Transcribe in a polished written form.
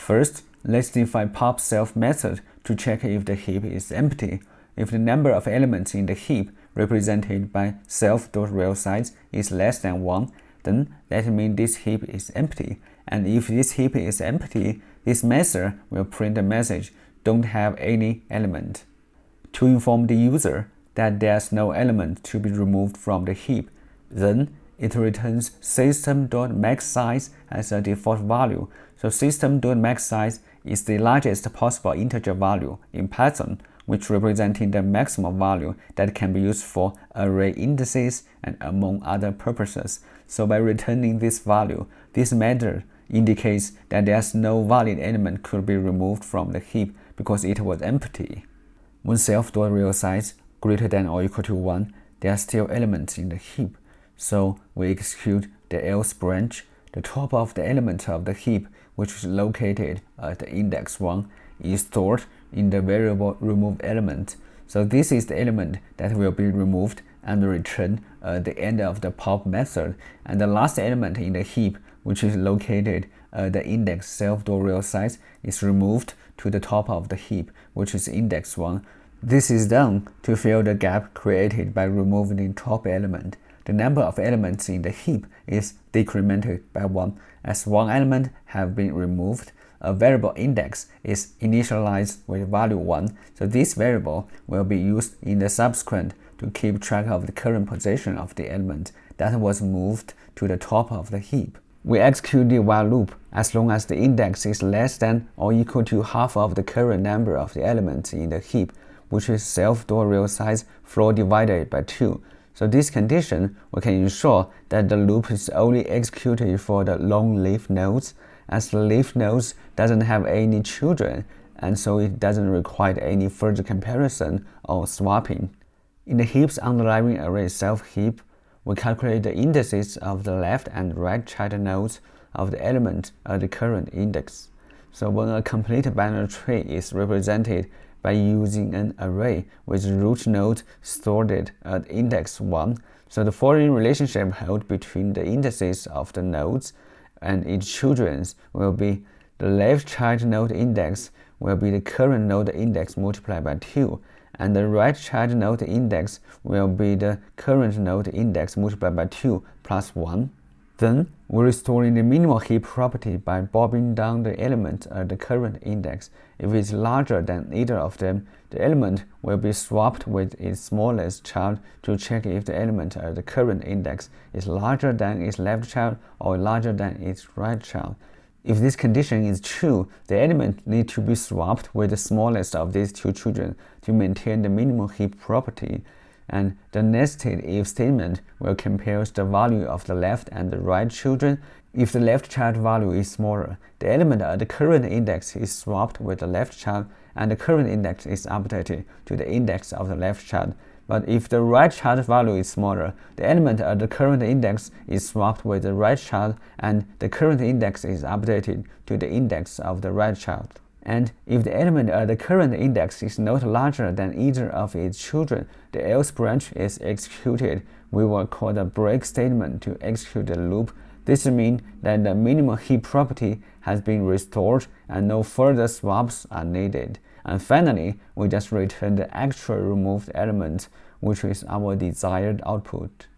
First, let's define pop self method to check if the heap is empty. If the number of elements in the heap represented by self.realSize is less than 1, then that means this heap is empty. And if this heap is empty, this method will print a message, don't have any element, to inform the user that there's no element to be removed from the heap. Then it returns system.maxSize as a default value. So system.maxSize is the largest possible integer value in Python, which representing the maximum value that can be used for array indices and among other purposes. So by returning this value, this method indicates that there's no valid element could be removed from the heap because it was empty. When self.realSize greater than or equal to 1, there are still elements in the heap. So we execute the else branch. The top of the element of the heap, which is located at the index 1, is stored in the variable remove element. So this is the element that will be removed and returned at the end of the pop method. And the last element in the heap, which is located at the index self.realSize, is removed to the top of the heap, which is index 1. This is done to fill the gap created by removing the top element. The number of elements in the heap is decremented by 1. As one element has been removed, a variable index is initialized with value 1, so this variable will be used in the subsequent to keep track of the current position of the element that was moved to the top of the heap. We execute the while loop as long as the index is less than or equal to half of the current number of the elements in the heap, which is self.realSize floor divided by 2. So this condition, we can ensure that the loop is only executed for the long-lived nodes, as the lived nodes doesn't have any children, and so it doesn't require any further comparison or swapping. In the heap's underlying array self-heap, we calculate the indices of the left and right child nodes of the element at the current index. So when a complete binary tree is represented by using an array with root node stored at index 1, so the following relationship held between the indices of the nodes and its children will be the left child node index will be the current node index multiplied by 2, and the right child node index will be the current node index multiplied by 2 plus 1. Then, we restore the minimal heap property by bobbing down the element at the current index. If it's larger than either of them, the element will be swapped with its smallest child to check if the element at the current index is larger than its left child or larger than its right child. If this condition is true, the element needs to be swapped with the smallest of these two children to maintain the minimal heap property. And the nested if statement will compare the value of the left and the right children. If the left child value is smaller, the element at the current index is swapped with the left child, and the current index is updated to the index of the left child. But if the right child value is smaller, the element at the current index is swapped with the right child, and the current index is updated to the index of the right child. And if the element at the current index is not larger than either of its children, the else branch is executed. We will call the break statement to execute the loop. This means that the minimal heap property has been restored and no further swaps are needed. And finally, we just return the actual removed element, which is our desired output.